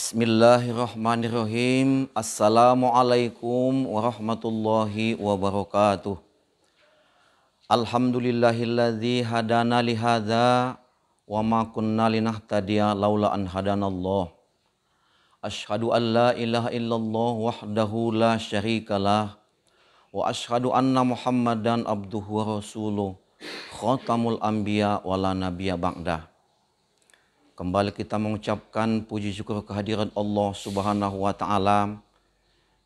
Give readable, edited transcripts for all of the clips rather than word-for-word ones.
Bismillahirrahmanirrahim. Assalamualaikum warahmatullahi wabarakatuh. Alhamdulillahilladzi hadana lihadza wa ma kunna linahtadiya laula an hadanallah. Asyhadu an la ilaha illallah wahdahu la syarikalah wa asyhadu anna Muhammadan abduhu wa rasuluh khatamul anbiya wa la nabiyya ba'dah. Kembali kita mengucapkan puji syukur kehadiran Allah Subhanahu wa taala,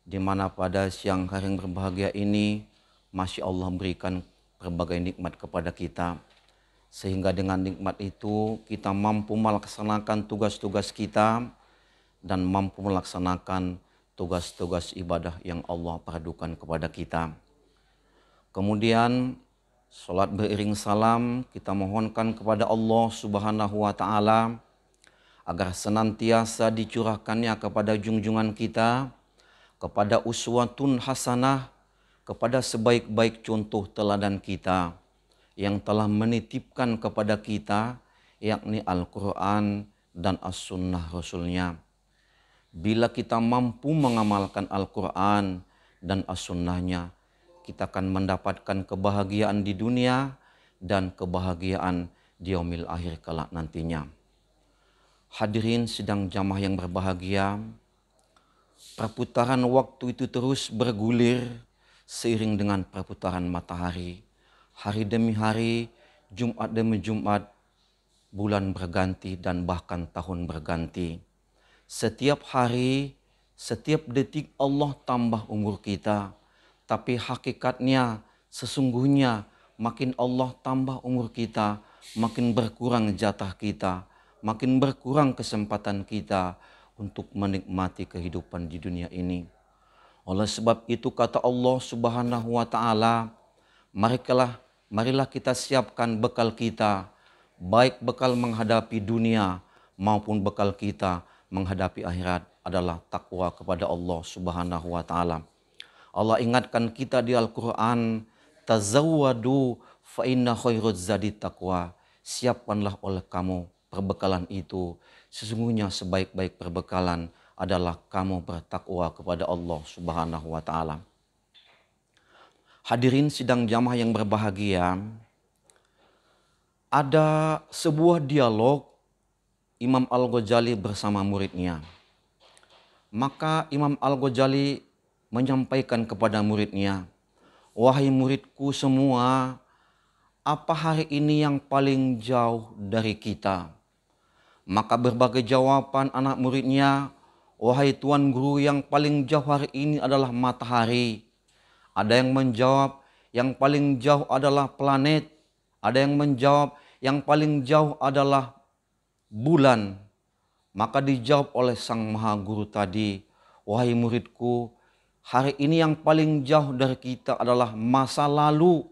di mana pada siang hari yang berbahagia ini masih Allah berikan berbagai nikmat kepada kita, sehingga dengan nikmat itu kita mampu melaksanakan tugas-tugas kita dan mampu melaksanakan tugas-tugas ibadah yang Allah padukan kepada kita. Kemudian salat beriring salam kita mohonkan kepada Allah Subhanahu wa taala agar senantiasa dicurahkannya kepada junjungan kita, kepada uswatun hasanah, kepada sebaik-baik contoh teladan kita yang telah menitipkan kepada kita, yakni Al-Quran dan As-Sunnah Rasulnya. Bila kita mampu mengamalkan Al-Quran dan As-Sunnahnya, kita akan mendapatkan kebahagiaan di dunia dan kebahagiaan di yaumil akhir kelak nantinya. Hadirin sidang jamaah yang berbahagia, perputaran waktu itu terus bergulir seiring dengan perputaran matahari. Hari demi hari, Jumat demi Jumat, bulan berganti dan bahkan tahun berganti. Setiap hari, setiap detik Allah tambah umur kita. Tapi hakikatnya, sesungguhnya makin Allah tambah umur kita, makin berkurang jatah kita, makin berkurang kesempatan kita untuk menikmati kehidupan di dunia ini. Oleh sebab itu kata Allah Subhanahu wa taala, marilah kita siapkan bekal kita, baik bekal menghadapi dunia maupun bekal kita menghadapi akhirat adalah takwa kepada Allah Subhanahu wa taala. Allah ingatkan kita di Al-Quran, tazawwadu fa inna khairuz zadi taqwa. Siapkanlah oleh kamu perbekalan itu. Sesungguhnya sebaik-baik perbekalan adalah kamu bertakwa kepada Allah Subhanahu wa taala. Hadirin sidang jamaah yang berbahagia, ada sebuah dialog Imam Al-Ghazali bersama muridnya. Maka Imam Al-Ghazali menyampaikan kepada muridnya, "Wahai muridku semua, apa hari ini yang paling jauh dari kita?" Maka berbagai jawaban anak muridnya, "Wahai Tuan Guru, yang paling jauh hari ini adalah matahari." Ada yang menjawab, "Yang paling jauh adalah planet." Ada yang menjawab, "Yang paling jauh adalah bulan." Maka dijawab oleh Sang Maha Guru tadi, "Wahai muridku, hari ini yang paling jauh dari kita adalah masa lalu,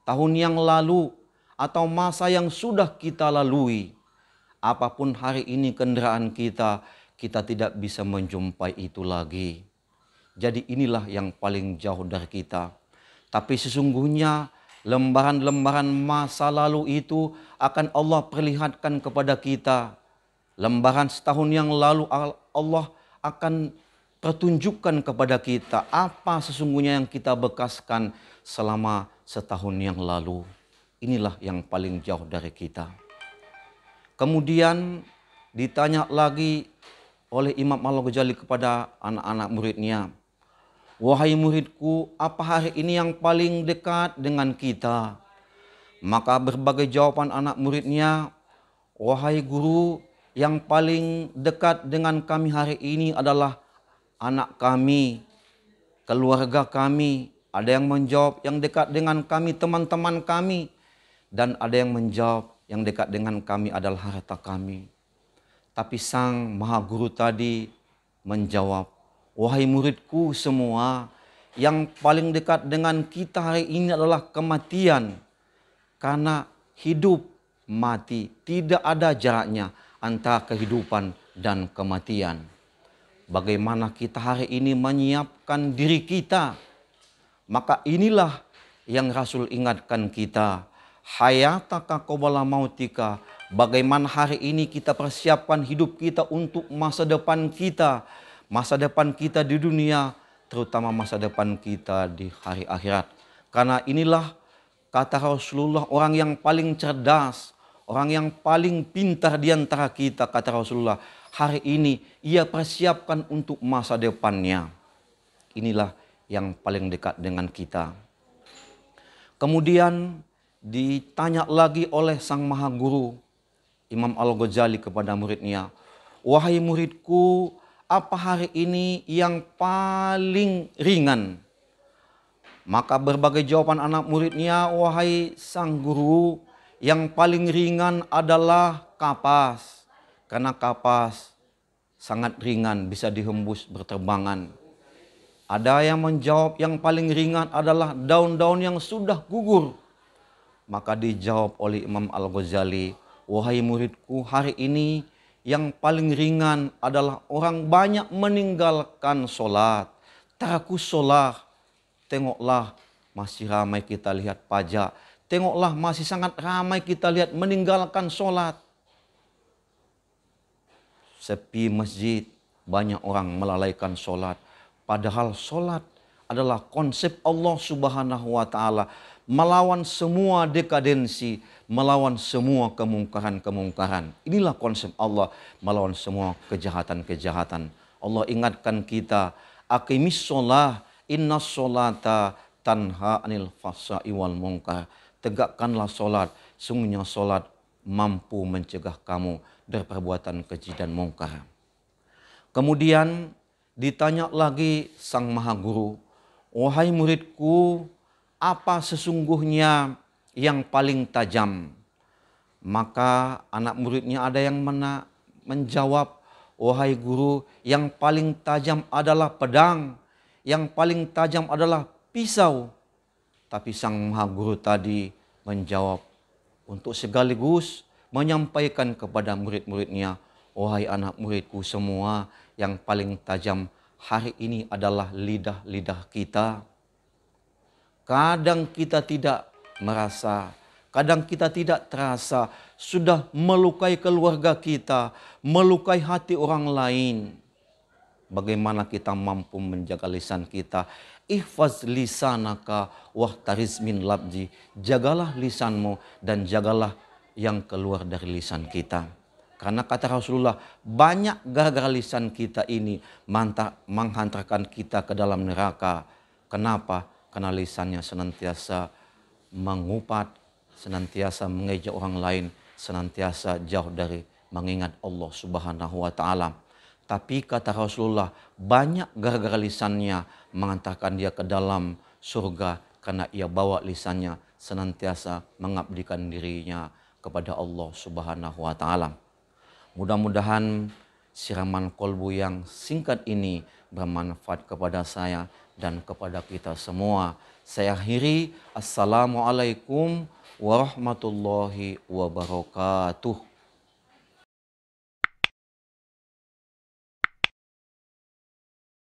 tahun yang lalu, atau masa yang sudah kita lalui. Apapun hari ini kendaraan kita, kita tidak bisa menjumpai itu lagi. Jadi inilah yang paling jauh dari kita. Tapi sesungguhnya lembaran-lembaran masa lalu itu akan Allah perlihatkan kepada kita. Lembaran setahun yang lalu Allah akan pertunjukkan kepada kita apa sesungguhnya yang kita bekaskan selama setahun yang lalu. Inilah yang paling jauh dari kita." Kemudian ditanya lagi oleh Imam Al-Ghazali kepada anak-anak muridnya, "Wahai muridku, apa hari ini yang paling dekat dengan kita?" Maka berbagai jawaban anak muridnya, "Wahai guru, yang paling dekat dengan kami hari ini adalah anak kami, keluarga kami." Ada yang menjawab, "Yang dekat dengan kami teman-teman kami." Dan ada yang menjawab, "Yang dekat dengan kami adalah harta kami." Tapi Sang Maha Guru tadi menjawab, "Wahai muridku semua, yang paling dekat dengan kita hari ini adalah kematian. Karena hidup mati tidak ada jaraknya antara kehidupan dan kematian. Bagaimana kita hari ini menyiapkan diri kita? Maka inilah yang Rasul ingatkan kita. hayataka qabla mautika. Bagaimana hari ini kita persiapkan hidup kita untuk masa depan kita. Masa depan kita di dunia, terutama masa depan kita di hari akhirat. Karena inilah kata Rasulullah, orang yang paling cerdas, orang yang paling pintar di antara kita, kata Rasulullah. Hari ini ia persiapkan untuk masa depannya. Inilah yang paling dekat dengan kita. Kemudian ditanya lagi oleh sang maha guru Imam Al-Ghazali kepada muridnya, wahai muridku, apa hari ini yang paling ringan? Maka berbagai jawaban anak muridnya, wahai sang guru, yang paling ringan adalah kapas. Karena kapas sangat ringan, bisa dihembus berterbangan. Ada yang menjawab yang paling ringan adalah daun-daun yang sudah gugur. Maka dijawab oleh Imam Al-Ghazali, wahai muridku, hari ini yang paling ringan adalah orang banyak meninggalkan sholat. Tarakus sholat. Tengoklah masih ramai kita lihat pajak. Tengoklah masih sangat ramai kita lihat meninggalkan sholat. Sepi masjid, banyak orang melalaikan sholat. Padahal sholat adalah konsep Allah Subhanahu wa Ta'ala, melawan semua dekadensi, melawan semua kemungkaran-kemungkaran. Inilah konsep Allah, melawan semua kejahatan-kejahatan. Allah ingatkan kita, aqimis sholah, inna sholata tanha anil fahsya'i wal munkar. Tegakkanlah sholat, sungguhnya sholat mampu mencegah kamu dari perbuatan keji dan mungkar. Kemudian ditanya lagi sang maha guru, wahai muridku, apa sesungguhnya yang paling tajam? Maka anak muridnya ada yang menjawab, wahai guru, yang paling tajam adalah pedang, yang paling tajam adalah pisau. Tapi sang maha guru tadi menjawab untuk sekaligus menyampaikan kepada murid-muridnya, wahai anak muridku semua, yang paling tajam hari ini adalah lidah-lidah kita. Kadang kita tidak merasa, kadang kita tidak terasa sudah melukai keluarga kita, melukai hati orang lain. Bagaimana kita mampu menjaga lisan kita? Ihfaz lisanaka wahtaris min labji. Jagalah lisanmu dan jagalah yang keluar dari lisan kita. Karena kata Rasulullah, banyak gara-gara lisan kita ini menghantarkan kita ke dalam neraka. Kenapa? Karena lisannya senantiasa mengupat, senantiasa mengejek orang lain, senantiasa jauh dari mengingat Allah Subhanahu wa Ta'ala. Tapi kata Rasulullah, banyak gara-gara lisannya mengantarkan dia ke dalam surga karena ia bawa lisannya senantiasa mengabdikan dirinya kepada Allah Subhanahu wa Ta'ala. Mudah-mudahan siraman kolbu yang singkat ini bermanfaat kepada saya dan kepada kita semua. Saya akhiri, assalamualaikum warahmatullahi wabarakatuh.